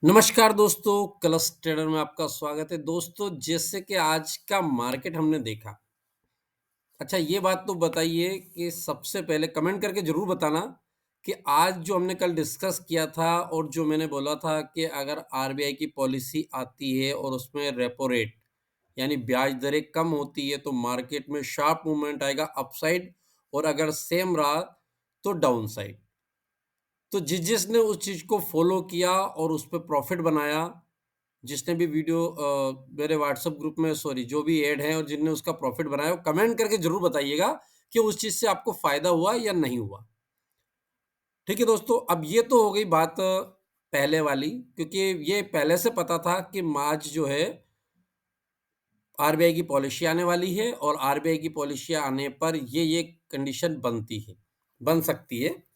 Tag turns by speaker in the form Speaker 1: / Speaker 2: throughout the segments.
Speaker 1: नमस्कार दोस्तों, colours trader में आपका स्वागत है। दोस्तों, जैसे कि आज का मार्केट हमने देखा। अच्छा, ये बात तो बताइए कि सबसे पहले कमेंट करके ज़रूर बताना कि आज जो हमने कल डिस्कस किया था और जो मैंने बोला था कि अगर आरबीआई की पॉलिसी आती है और उसमें रेपो रेट यानी ब्याज दरें कम होती है तो मार्केट में शार्प मूवमेंट आएगा अपसाइड, और अगर सेम रहा तो डाउन साइड। तो जिसने उस चीज़ को फ़ॉलो किया और उस पे प्रॉफ़िट बनाया, जिसने भी वीडियो मेरे व्हाट्सएप ग्रुप में सॉरी जो भी ऐड हैं और जिनने उसका प्रॉफ़िट बनाया, वो कमेंट करके ज़रूर बताइएगा कि उस चीज़ से आपको फ़ायदा हुआ या नहीं हुआ। ठीक है दोस्तों, अब ये तो हो गई बात पहले वाली, क्योंकि ये पहले से पता था कि मार्च जो है आरबीआई की पॉलिसी आने वाली है और आरबीआई की पॉलिसी आने पर ये कंडीशन बनती है, बन सकती है।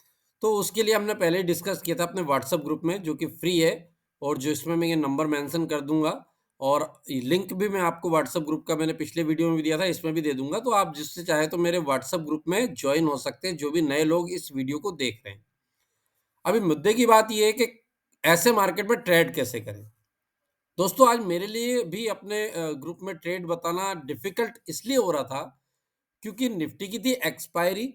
Speaker 1: तो उसके लिए हमने पहले ही डिस्कस किया था अपने व्हाट्सएप ग्रुप में, जो कि फ्री है और जो इसमें मैं ये नंबर मेंशन कर दूँगा, और लिंक भी मैं आपको व्हाट्सएप ग्रुप का मैंने पिछले वीडियो में भी दिया था, इसमें भी दे दूँगा। तो आप जिससे चाहे तो मेरे व्हाट्सएप ग्रुप में जॉइन हो सकते हैं, जो भी नए लोग इस वीडियो को देख रहे हैं। अभी मुद्दे की बात ये है कि ऐसे मार्केट में ट्रेड कैसे करें? दोस्तों, आज मेरे लिए भी अपने ग्रुप में ट्रेड बताना डिफ़िकल्ट इसलिए हो रहा था, क्योंकि निफ्टी की थी एक्सपायरी,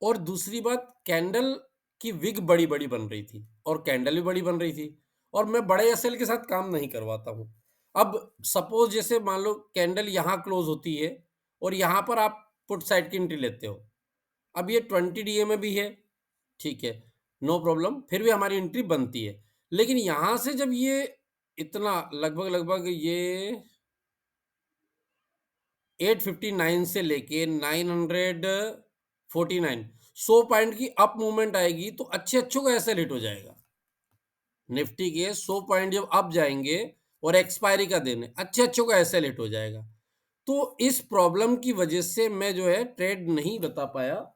Speaker 1: और दूसरी बात कैंडल की विग बड़ी-बड़ी बन रही थी और कैंडल भी बड़ी बन रही थी, और मैं बड़े एसएल के साथ काम नहीं करवाता हूँ। अब सपोज़ जैसे मान लो कैंडल यहाँ क्लोज़ होती है और यहाँ पर आप पुट साइड की एंट्री लेते हो। अब ये 20 डीए में भी है, ठीक है, नो प्रॉब्लम, फिर भी हमारी एंट्री बनती है। लेकिन यहाँ से जब ये इतना लगभग-लगभग ये 859 से लेके 949 100 पॉइंट की अप मूवमेंट आएगी तो अच्छे-अच्छों का ऐसे रेट हो जाएगा। निफ्टी के 100 पॉइंट जब अप जाएँगे और एक्सपायरी का दिन है, अच्छे-अच्छों का ऐसे रेट हो जाएगा। तो इस प्रॉब्लम की वजह से मैं जो है ट्रेड नहीं बता पाया,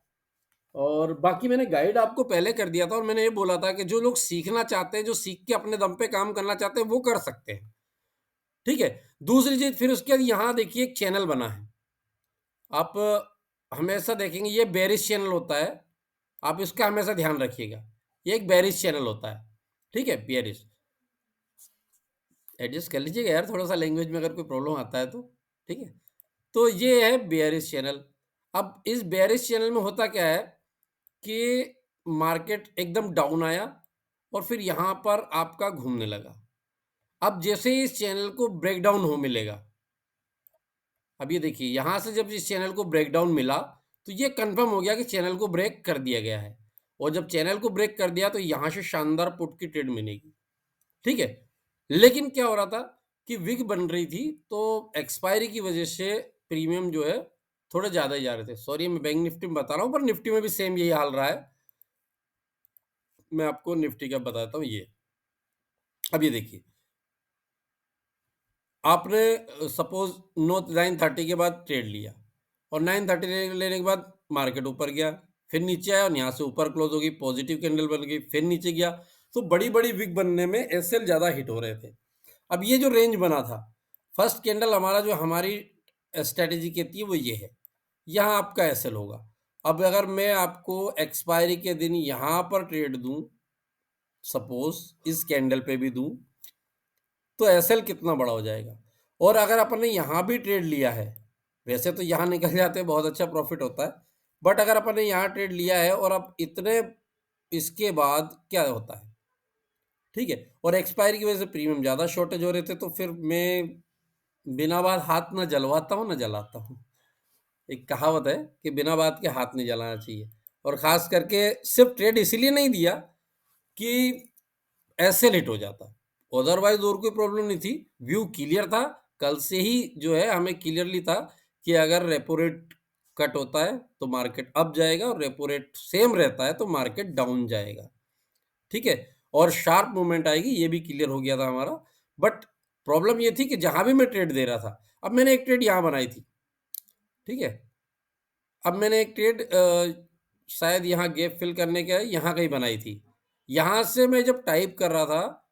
Speaker 1: और बाकी मैंने गाइड आपको पहले कर दिया था और मैंने ये बोला था कि जो लोग सीखना चाहते हैं, जो सीख के अपने दम पे काम करना चाहते हैं, वो कर सकते हैं। ठीक है? दूसरी चीज़ फिर उसके बाद यहाँ देखिए एक चैनल बना है। आप हमेशा देखेंगे ये बेयरिश चैनल होता है, आप इसका हमेशा ध्यान रखिएगा। ये एक बेयरिश चैनल होता है, ठीक है? बेयरिश, एडजस्ट कर लीजिएगा यार थोड़ा-सा लैंग्वेज में अगर कोई प्रॉब्लम आता है तो, ठीक है? तो ये है बेयरिश चैनल। अब इस बेयरिश चैनल में होता क्या है कि मार्केट एकदम डाउन आया और फिर यहाँ पर आपका घूमने लगा। अब जैसे ही इस चैनल को ब्रेक डाउन हो मिलेगा, अब ये देखिए यहाँ से जब इस चैनल को ब्रेक डाउन मिला, तो ये कन्फर्म हो गया कि चैनल को ब्रेक कर दिया गया है, और जब चैनल को ब्रेक कर दिया तो यहाँ से शानदार पुट की ट्रेड मिलेगी, ठीक है? लेकिन क्या हो रहा था कि विग बन रही थी, तो एक्सपायरी की वजह से प्रीमियम जो है थोड़े ज़्यादा ही जा रहे थे। सॉरी, मैं बैंक निफ्टी में बता रहा हूँ, पर निफ्टी में भी सेम यही हाल रहा है। मैं आपको निफ्टी का बताता हूँ ये। अब ये देखिए, आपने सपोज़ नो 9:30 के बाद ट्रेड लिया और 9:30 लेने के बाद मार्केट ऊपर गया, फिर नीचे आया और यहाँ से ऊपर क्लोज़ हो गई, पॉज़िटिव कैंडल बन गई, फिर नीचे गया। तो बड़ी-बड़ी विग बनने में एसएल ज़्यादा हिट हो रहे थे। अब ये जो रेंज बना था, फर्स्ट कैंडल हमारा जो हमारी स्ट्रैटेजी कहती है वो ये है। यहाँ आपका एसएल होगा। अब अगर मैं आपको एक्सपायरी के दिन यहाँ पर ट्रेड दूँ, सपोज़ इस कैंडल पे भी दूँ, तो एसएल कितना बड़ा हो जाएगा। और अगर अपन ने यहाँ भी ट्रेड लिया है, वैसे तो यहाँ निकल जाते हैं, बहुत अच्छा प्रॉफ़िट होता है। बट अगर अपन ने यहाँ ट्रेड लिया है और अब इतने इसके बाद क्या होता है, ठीक है? और एक्सपायरी की वजह से प्रीमियम ज़्यादा शॉर्टेज हो रहे थे, तो फिर मैं बिना बात हाथ ना जलवाता हूँ, ना जलाता हूँ। एक कहावत है कि बिना बात के हाथ नहीं जलाना चाहिए, और ख़ास करके सिर्फ़ ट्रेड इसीलिए नहीं दिया कि ऐसे लेट हो जाता। अदरवाइज़ और कोई प्रॉब्लम नहीं थी, व्यू क्लियर था। कल से ही जो है हमें क्लियरली था कि अगर रेपो रेट कट होता है, तो मार्केट अप जाएगा, और रेपो रेट सेम रहता है, तो मार्केट डाउन जाएगा, ठीक है? और शार्प मूवमेंट आएगी, ये भी क्लियर हो गया था हमारा। बट प्रॉब्लम ये थी कि जहाँ भी मैं ट्रेड दे रहा था, अब मैंने एक ट्रेड यहाँ बनाई थी, ठीक है? अब मैंने एक ट्रेड शायद यहाँ गैप फिल करने के यहाँ कहीं बनाई थी। यहाँ से मैं जब टाइप कर रहा था,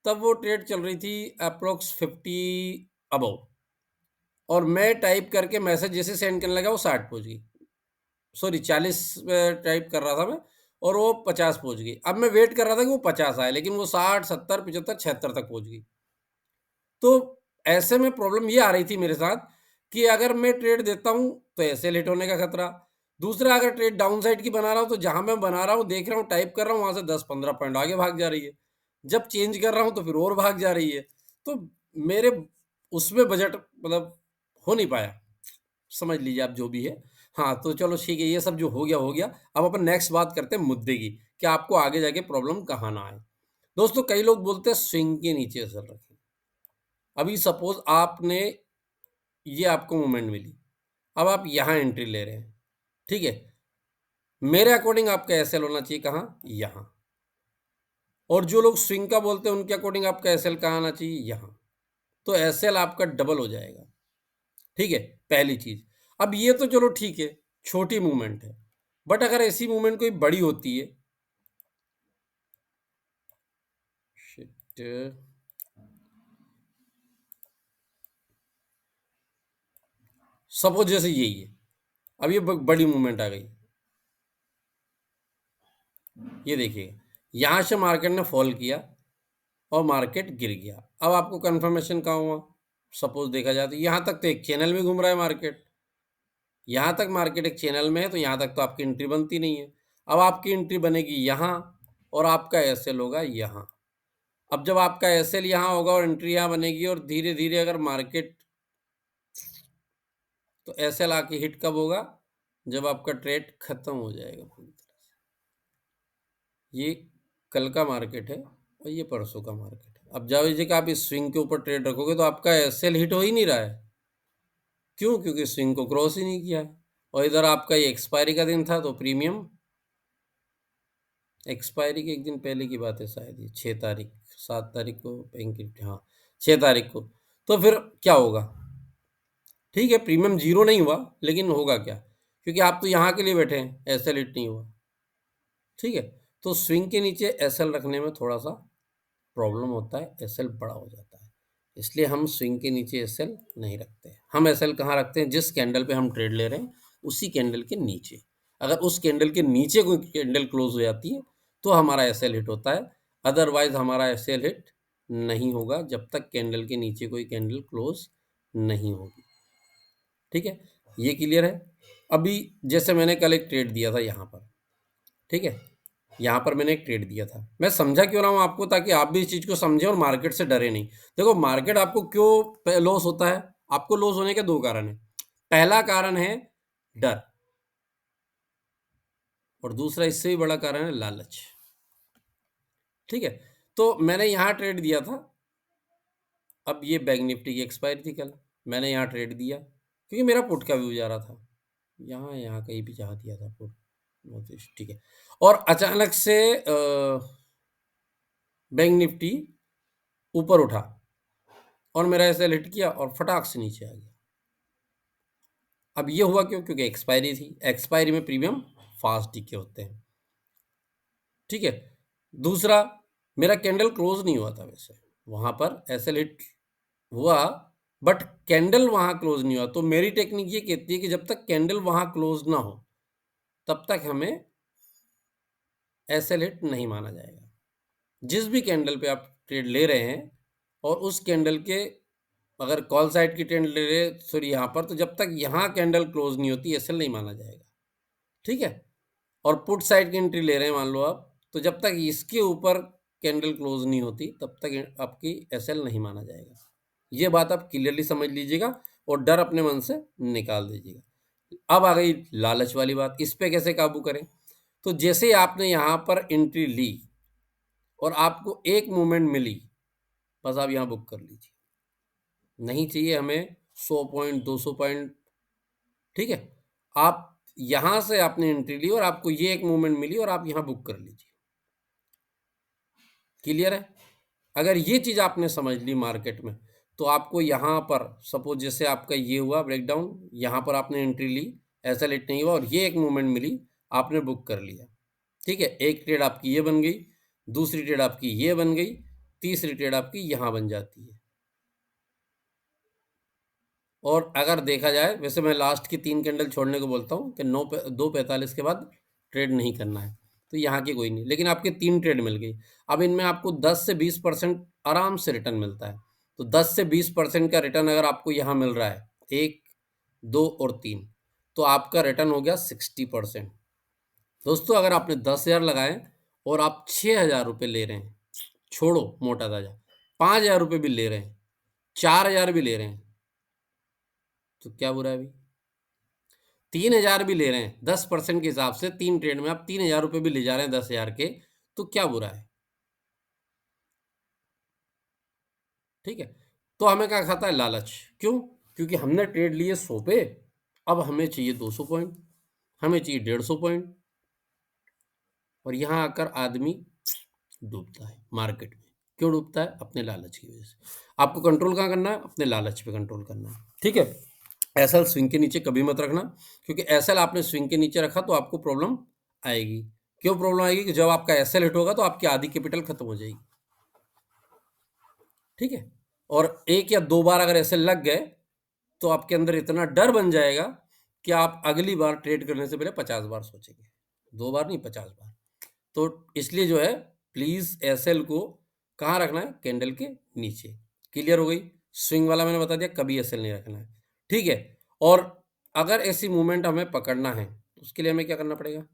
Speaker 1: तब वो ट्रेड चल रही थी एप्रॉक्स 50 अबव, और मैं टाइप करके मैसेज जैसे सेंड करने लगा वो 60 पहुँच गई। सॉरी 40 पे टाइप कर रहा था मैं, और वो 50 पहुँच गई। अब मैं वेट कर रहा था कि वो 50 आए, लेकिन वो 60, 70, 75, 76 तक पहुँच गई। तो ऐसे में प्रॉब्लम ये आ रही थी मेरे साथ कि अगर मैं ट्रेड देता हूँ, तो ऐसे लेट होने का खतरा। दूसरा, अगर ट्रेड डाउन साइड की बना रहा हूँ, तो जहाँ मैं बना रहा हूँ, देख रहा हूँ, टाइप कर रहा हूँ, वहाँ से 10-15 पॉइंट आगे भाग जा रही है। जब चेंज कर रहा हूँ, तो फिर और भाग जा रही है। तो मेरे उसमें बजट मतलब हो नहीं पाया। समझ लीजिए आप जो भी है। हाँ, तो चलो ठीक है, ये सब जो हो गया। अब अपन नेक्स्ट बात करते हैं मुद्दे की, कि आपको आगे जाके प्रॉब्लम कहाँ ना आए। दोस्तों, कई लोग बोलते हैं स्विंग के नीचे एसएल रखें। अभी सपोज़ आपने ये आपको मूवमेंट मिली, अब आप यहाँ एंट्री ले रहे हैं, ठीक है? मेरे अकॉर्डिंग आपका एसएल होना चाहिए कहाँ? यहाँ। और जो लोग स्विंग का बोलते हैं, उनके अकॉर्डिंग आपका एसएल कहाँ आना चाहिए? यहाँ। तो एसएल आपका डबल हो जाएगा, ठीक है? पहली चीज़। अब ये तो चलो ठीक है, छोटी मूवमेंट है, बट अगर ऐसी मूवमेंट कोई बड़ी होती है, शिट, सपोज़ जैसे यही है, अब ये बड़ी मूवमेंट आ गई, ये देखिए, यहाँ से मार्केट ने फॉल किया और मार्केट गिर गया। अब आपको कन्फर्मेशन कहाँ हुआ? सपोज़ देखा जाए तो यहाँ तक तो एक चैनल में घूम रहा है मार्केट। यहाँ तक मार्केट एक चैनल में है, तो यहाँ तक तो आपकी एंट्री बनती नहीं है। अब आपकी एंट्री बनेगी यहाँ और आपका एसएल होगा यहाँ। अब जब आपका एसएल यहाँ होगा और एंट्री यहाँ बनेगी और धीरे-धीरे अगर मार्केट, तो एसएल आके हिट कब होगा? जब आपका ट्रेड खत्म हो जाएगा पूरी तरह से। ये कल का मार्केट है और ये परसों का मार्केट है। अब जाओ जी कि आप इस स्विंग के ऊपर ट्रेड रखोगे, तो आपका एसएल हिट हो ही नहीं रहा है। क्यों? क्योंकि स्विंग को क्रॉस ही नहीं किया है। और इधर आपका ये एक्सपायरी का दिन था, तो प्रीमियम, एक्सपायरी के एक दिन पहले की बात है शायद, ये 6 तारीख, 7 तारीख को बैंक निफ्टी, हाँ 6 तारीख को। तो फिर क्या होगा? ठीक है, प्रीमियम जीरो नहीं हुआ, लेकिन होगा क्या? क्योंकि आप तो यहाँ के लिए बैठे हैं, एसएल हिट नहीं हुआ। ठीक है, तो स्विंग के नीचे एसएल रखने में थोड़ा सा प्रॉब्लम होता है, एसएल बड़ा हो जाता है। इसलिए हम स्विंग के नीचे एसएल नहीं रखते हैं। हम एसएल कहाँ रखते हैं? जिस कैंडल पे हम ट्रेड ले रहे हैं, उसी कैंडल के नीचे। अगर उस कैंडल के नीचे कोई कैंडल क्लोज हो जाती है, तो हमारा एसएल हिट होता है। अदरवाइज हमारा एसएल हिट नहीं होगा, जब तक कैंडल के नीचे कोई कैंडल क्लोज नहीं होगी। ठीक है, ये क्लियर है? अभी जैसे मैंने कल एक ट्रेड दिया था यहाँ पर, ठीक है, यहाँ पर मैंने एक ट्रेड दिया था। मैं समझा क्यों रहा हूँ आपको, ताकि आप भी इस चीज़ को समझें और मार्केट से डरे नहीं। देखो, मार्केट आपको क्यों लॉस होता है? आपको लॉस होने के 2 कारण हैं। पहला कारण है डर, और दूसरा इससे भी बड़ा कारण है लालच। ठीक है, तो मैंने यहाँ ट्रेड दिया था। अब ये बैंक निफ्टी की एक्सपायरी थी कल, मैंने यहाँ ट्रेड दिया क्योंकि मेरा पुट का व्यू जा रहा था। यहाँ यहाँ कहीं भी जहाँ दिया था पुट, नॉर्थ ईस्ट, ठीक है। और अचानक से बैंक निफ्टी ऊपर उठा और मेरा ऐसे हिट किया और फटाक से नीचे आ गया। अब ये हुआ क्यों? क्योंकि एक्सपायरी थी। एक्सपायरी में प्रीमियम फास्ट डिके होते हैं। ठीक है, दूसरा, मेरा कैंडल क्लोज नहीं हुआ था वैसे, वहां पर ऐसे हिट हुआ, बट कैंडल वहां क्लोज नहीं हुआ। तो मेरी टेक्निक ये कहती है कि जब तक कैंडल वहां क्लोज ना हो, तब तक हमें ऐसे हिट नहीं माना जाएगा। जिस भी कैंडल पे आप ट्रेड ले रहे हैं और उस कैंडल के, अगर कॉल साइड की ट्रेड ले रहे, सॉरी यहाँ पर, तो जब तक यहाँ कैंडल क्लोज नहीं होती, एसएल नहीं माना जाएगा। ठीक है, और पुट साइड की एंट्री ले रहे हैं मान लो आप, तो जब तक इसके ऊपर कैंडल क्लोज नहीं होती, तब तक आपकी एसएल नहीं माना जाएगा। ये बात आप क्लियरली समझ लीजिएगा और डर अपने मन से निकाल दीजिएगा। अब आ गई लालच वाली बात, इस पे कैसे काबू करें? तो जैसे आपने यहाँ पर एंट्री ली और आपको एक मूवमेंट मिली, बस आप यहाँ बुक कर लीजिए। नहीं चाहिए हमें 100 पॉइंट, 200 पॉइंट। ठीक है, आप यहाँ से आपने एंट्री ली और आपको ये एक मूवमेंट मिली और आप यहाँ बुक कर लीजिए। क्लियर है? अगर ये चीज़ आपने समझ ली मार्केट में, तो आपको यहाँ पर सपोज जैसे आपका ये हुआ ब्रेकडाउन, यहाँ पर आपने एंट्री ली, ऐसा लेट नहीं हुआ और ये एक मूवमेंट मिली, आपने बुक कर लिया। ठीक है, एक ट्रेड आपकी ये बन गई, दूसरी ट्रेड आपकी ये बन गई, तीसरी ट्रेड आपकी यहाँ बन जाती है। और अगर देखा जाए, वैसे मैं लास्ट की 3 कैंडल छोड़ने को बोलता हूँ कि 2:45 के बाद ट्रेड नहीं करना है। तो यहाँ की कोई नहीं, लेकिन आपके 3 ट्रेड मिल गई। अब इनमें आपको 10 से 20% आराम से रिटर्न मिलता है। तो 10 से 20% का रिटर्न अगर आपको यहाँ मिल रहा है 1, 2 और 3, तो आपका रिटर्न हो गया 60%। दोस्तों अगर आपने 10,000 लगाए और आप 6,000 रुपये ले रहे हैं, छोड़ो मोटा ताजा, 5,000 रुपये भी ले रहे हैं, 4,000 भी ले रहे हैं, तो क्या बुरा है भाई? 3,000 भी ले रहे हैं 10% के हिसाब से, 3 ट्रेड में आप 3,000 रुपये भी ले जा रहे हैं 10,000 के, तो क्या बुरा है? ठीक है। तो हमें क्या खाता है? लालच। क्यों? क्योंकि हमने ट्रेड लिए 100 पे, अब हमें चाहिए 200 पॉइंट, हमें चाहिए 150 पॉइंट, और यहाँ आकर आदमी डूबता है मार्केट में। क्यों डूबता है? अपने लालच की वजह से। आपको कंट्रोल कहाँ करना है? अपने लालच पे कंट्रोल करना है। ठीक है। एसएल स्विंग के नीचे कभी मत रखना, क्योंकि एसएल आपने स्विंग के नीचे रखा तो आपको प्रॉब्लम आएगी। क्यों प्रॉब्लम आएगी? कि जब आपका एसएल हिट होगा तो आपकी आधी कैपिटल खत्म हो जाएगी। ठीक है। और 1 या 2 बार अगर एसएल लग गए तो आपके अंदर इतना डर बन जाएगा कि आप अगली बार ट्रेड करने से पहले 50 बार सोचेंगे। 2 बार नहीं, 50 बार। तो इसलिए जो है, प्लीज एसएल को कहाँ रखना है? कैंडल के नीचे। क्लियर हो गई? स्विंग वाला मैंने बता दिया, कभी एसएल नहीं रखना है। ठीक है। और अगर ऐसी मूवमेंट हमें पकड़ना है तो उसके लिए हमें क्या करना पड़ेगा?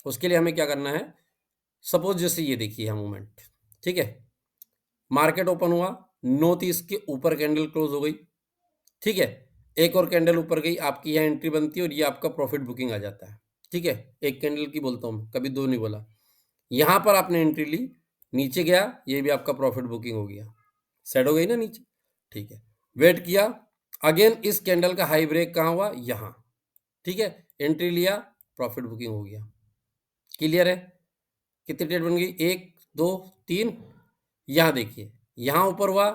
Speaker 1: उसके लिए हमें क्या करना है? सपोज जैसे ये देखिए मूवमेंट, ठीक है, मार्केट ओपन हुआ, 9:30 के ऊपर कैंडल क्लोज हो गई। ठीक है। एक और कैंडल ऊपर गई, आपकी यहाँ एंट्री बनती है और ये आपका प्रॉफिट बुकिंग आ जाता है। ठीक है। एक कैंडल की बोलता हूँ, कभी 2 नहीं बोला। यहाँ पर आपने एंट्री ली, नीचे गया, ये भी आपका प्रॉफिट बुकिंग हो गया, सेट हो गई ना नीचे। ठीक है। वेट किया, अगेन इस कैंडल का हाई ब्रेक कहाँ हुआ? यहाँ। ठीक है। एंट्री लिया, प्रॉफिट बुकिंग हो गया। क्लियर है? कितनी ट्रेड बन गई? 1, 2, 3। यहाँ देखिए, यहाँ ऊपर हुआ,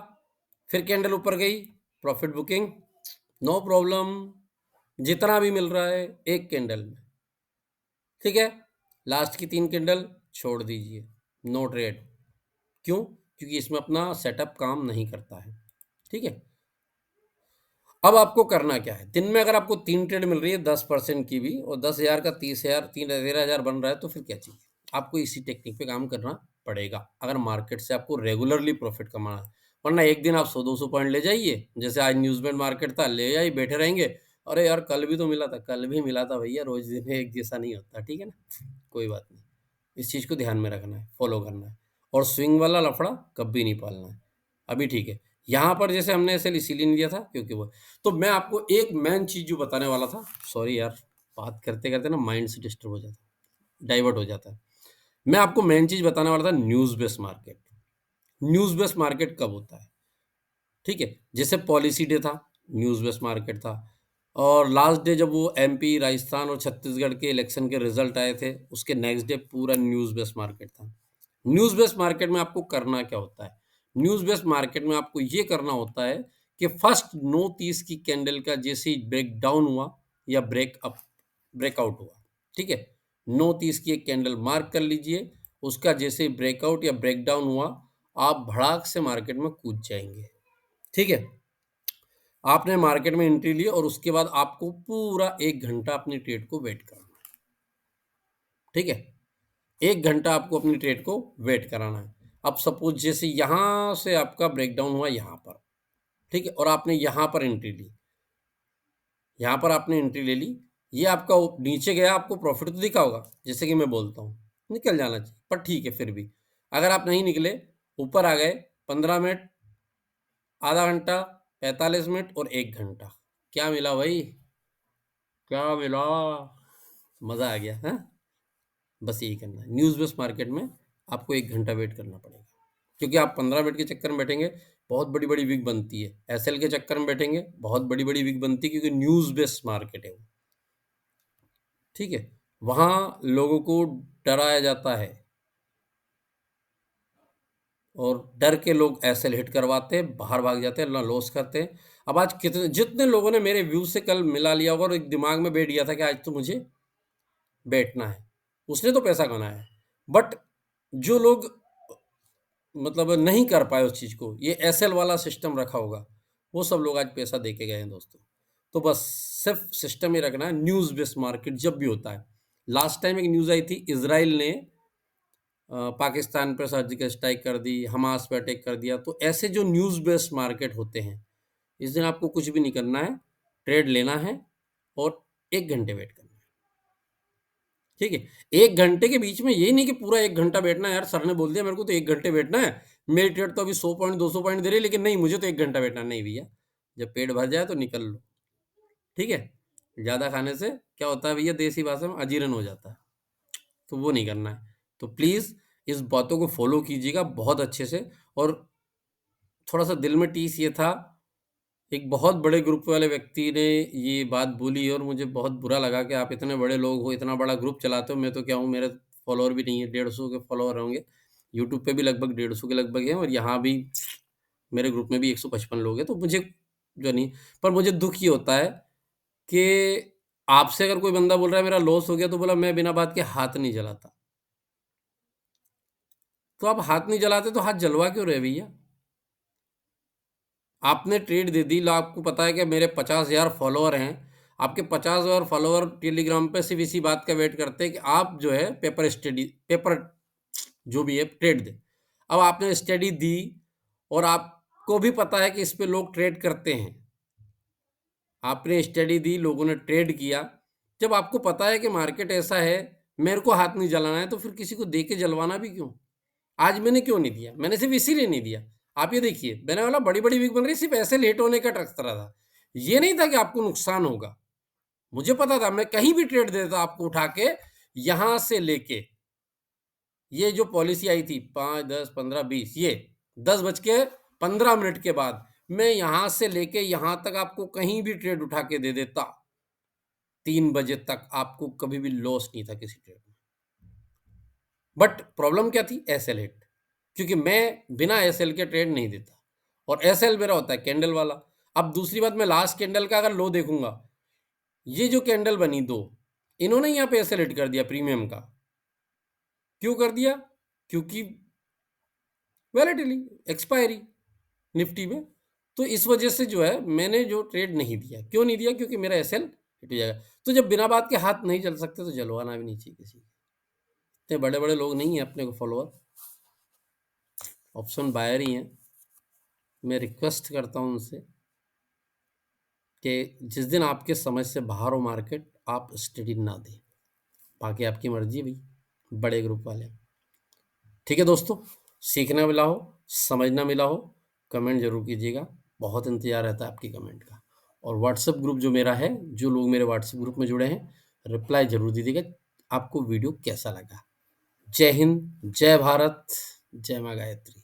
Speaker 1: फिर कैंडल ऊपर गई, प्रॉफिट बुकिंग, नो प्रॉब्लम, जितना भी मिल रहा है एक कैंडल में। ठीक है। लास्ट की 3 कैंडल छोड़ दीजिए, नो ट्रेड। क्यों? क्योंकि इसमें अपना सेटअप काम नहीं करता है। ठीक है। अब आपको करना क्या है? दिन में अगर आपको 3 ट्रेड मिल रही है 10% की भी, और 10,000 का 30,000, 13,000 बन रहा है, तो फिर क्या चाहिए? आपको इसी टेक्निक पे काम करना पड़ेगा अगर मार्केट से आपको रेगुलरली प्रॉफिट कमाना है। वरना एक दिन आप 100-200 पॉइंट ले जाइए, जैसे आज न्यूज़मेंट मार्केट था, ले जाइए, बैठे रहेंगे, अरे यार कल भी तो मिला था, कल भी मिला था भैया, रोज दिन एक जैसा नहीं होता। ठीक है ना? कोई बात नहीं। इस चीज़ को ध्यान में रखना है, फॉलो करना है, और स्विंग वाला लफड़ा कभी नहीं पालना है। अभी ठीक है। यहाँ पर जैसे हमने ऐसे इसीलिए नहीं लिया था क्योंकि वो, तो मैं आपको एक मेन चीज़ जो बताने वाला था, सॉरी यार, बात करते करते ना माइंड से डिस्टर्ब हो जाता है, डाइवर्ट हो जाता है। मैं आपको मेन चीज़ बताने वाला था, news based market. News based market कब होता है? ठीक है। जैसे पॉलिसी डे था, न्यूज़ बेस्ड मार्केट था। और लास्ट डे जब वो एमपी, राजस्थान और छत्तीसगढ़ के इलेक्शन के रिजल्ट आए थे, उसके नेक्स्ट डे पूरा न्यूज़ बेस्ड मार्केट था। न्यूज़ बेस्ड मार्केट में आपको करना क्या होता है? न्यूज़ बेस्ड मार्केट में आपको ये करना होता है कि फर्स्ट 9:30 की कैंडल का जैसे ही ब्रेक डाउन हुआ या ब्रेकआउट हुआ, ठीक है, 9:30 की एक कैंडल मार्क कर लीजिए, उसका जैसे ही ब्रेकआउट या ब्रेक डाउन हुआ, आप भड़ाक से मार्केट में कूद जाएंगे। ठीक है। आपने मार्केट में एंट्री ली और उसके बाद आपको पूरा 1 घंटा अपनी ट्रेड को वेट करना है। ठीक है। 1 घंटा आपको अपनी ट्रेड को वेट कराना है। अब सपोज जैसे यहाँ से आपका ब्रेकडाउन हुआ यहाँ पर, ठीक है, और आपने यहाँ पर एंट्री ली, यहाँ पर आपने एंट्री ले ली, ये आपका नीचे गया, आपको प्रॉफिट तो दिखा होगा, जैसे कि मैं बोलता हूँ निकल जाना चाहिए, पर ठीक है, फिर भी अगर आप नहीं निकले, ऊपर आ गए, 15 मिनट, आधा घंटा, 45 मिनट और 1 घंटा, क्या मिला भाई? क्या मिला? मजा आ गया, हाँ? बस यही करना है। न्यूज़ बेस्ड मार्केट में आपको 1 घंटा वेट करना पड़ेगा, क्योंकि आप 15 मिनट के चक्कर में बैठेंगे, बहुत बड़ी बड़ी विक बनती है। एसएल के चक्कर में बैठेंगे, बहुत बड़ी बड़ी विक बनती है, क्योंकि न्यूज़ बेस्ड मार्केट है वो। ठीक है। वहाँ लोगों को डराया जाता है, और डर के लोग एसएल हिट करवाते हैं, बाहर भाग जाते हैं, लॉस करते हैं। अब आज कितने जितने लोगों ने मेरे व्यू से कल मिला लिया होगा और एक दिमाग में बैठ गया था कि आज तो मुझे बैठना है, उसने तो पैसा कमाया है। बट जो लोग मतलब नहीं कर पाए उस चीज़ को, ये एसएल वाला सिस्टम रखा होगा, वो सब लोग आज पैसा दे के गए हैं दोस्तों। तो बस सिर्फ सिस्टम ही रखना है। न्यूज़ बेस्ड मार्केट जब भी होता है, लास्ट टाइम एक न्यूज़ आई थी, इजराइल ने पाकिस्तान पे सर्जिकल स्ट्राइक कर दी, हमास पे अटैक कर दिया। तो ऐसे जो न्यूज़ बेस्ड मार्केट होते हैं, इस दिन आपको कुछ भी नहीं करना है, ट्रेड लेना है और 1 घंटे वेट करना है, ठीक है? 1 घंटे के बीच में ये नहीं कि पूरा 1 घंटा बैठना है, यार सर ने बोल दिया मेरे को तो 1 घंटे बैठना है, मेरी ट्रेड तो अभी 100 पॉइंट 200 पॉइंट दे रही है, लेकिन नहीं मुझे तो 1 घंटा बैठना है। नहीं भैया, जब पेट भर जाए तो निकल लो, ठीक है? ज़्यादा खाने से क्या होता है भैया, देसी भाषा में अजीर्ण हो जाता है, तो वो नहीं करना है। तो प्लीज़ इस बातों को फ़ॉलो कीजिएगा बहुत अच्छे से। और थोड़ा-सा दिल में टीस ये था, एक बहुत बड़े ग्रुप वाले व्यक्ति ने ये बात बोली और मुझे बहुत बुरा लगा कि आप इतने बड़े लोग हो, इतना बड़ा ग्रुप चलाते हो, मैं तो क्या हूँ, मेरे फॉलोवर भी नहीं है, 150 के फॉलोवर होंगे। यूट्यूब पे भी लगभग 150 के लगभग हैं और यहाँ भी मेरे ग्रुप में भी 155 लोग हैं, तो मुझे जो नहीं, पर मुझे दुःख ये होता है कि आपसे अगर कोई बंदा बोल रहा है मेरा लॉस हो गया, तो बोला मैं बिना बात के हाथ नहीं जलाता। तो आप हाथ नहीं जलाते तो हाथ जलवा क्यों रहे भैया? आपने ट्रेड दे दी, लो आपको पता है कि मेरे 50,000 फॉलोवर हैं, आपके 50,000 फॉलोवर टेलीग्राम पे सिर्फ़ इसी बात का वेट करते हैं कि आप जो है पेपर जो भी है ट्रेड दें। अब आपने स्टडी दी और आपको भी पता है कि इस पे लोग ट्रेड करते हैं। आपने स्टडी दी, लोगों ने ट्रेड किया। जब आपको पता है कि मार्केट ऐसा है, मेरे को हाथ नहीं जलाना है, तो फिर किसी को दे के जलवाना भी क्यों? आज मैंने क्यों नहीं दिया? मैंने सिर्फ़ इसीलिए नहीं दिया। आप ये देखिए, मैंने बोला बड़ी-बड़ी विग बन रही, सिर्फ़ ऐसे लेट होने का खतरा था। ये नहीं था कि आपको नुकसान होगा। मुझे पता था, मैं कहीं भी ट्रेड देता आपको उठा के, यहाँ से लेके, ये जो पॉलिसी आई थी 5, 10, 15, 20, ये 10 बज के 15 मिनट के बाद, मैं यहाँ से लेके यहाँ तक आपको कहीं भी ट्रेड उठा के दे देता। 3 बजे तक आपको कभी भी लॉस नहीं था किसी ट्रेड में। बट प्रॉब्लम क्या थी? एसएल हिट, क्योंकि मैं बिना एसएल के ट्रेड नहीं देता और एसएल मेरा होता है कैंडल वाला। अब दूसरी बात, मैं लास्ट कैंडल का अगर लो देखूंगा, ये जो कैंडल बनी दो, इन्होंने यहाँ पे एसएल हिट कर दिया प्रीमियम का। क्यों कर दिया? क्योंकि वैलेटिली एक्सपायरी निफ्टी में, तो इस वजह से जो है मैंने जो ट्रेड नहीं दिया। क्यों नहीं दिया? क्योंकि मेरा एसएल हिट हो जाएगा। तो जब बिना बात के हाथ नहीं चल सकते तो जलवाना भी नहीं चाहिए किसी को। इतने बड़े बड़े लोग नहीं हैं अपने को फॉलोअर, ऑप्शन बायर ही हैं। मैं रिक्वेस्ट करता हूँ उनसे कि जिस दिन आपके समझ से बाहर हो मार्केट, आप स्टडी ना दें। बाकी आपकी मर्जी है भाई, बड़े ग्रुप वाले। ठीक है दोस्तों, सीखना मिला हो, समझना मिला हो, कमेंट जरूर कीजिएगा। बहुत इंतजार रहता है आपकी कमेंट का। और व्हाट्सएप ग्रुप जो मेरा है, जो लोग मेरे व्हाट्सएप ग्रुप में जुड़े हैं, रिप्लाई जरूर दीजिएगा आपको वीडियो कैसा लगा। जय हिंद, जय भारत, जय माँ गायत्री।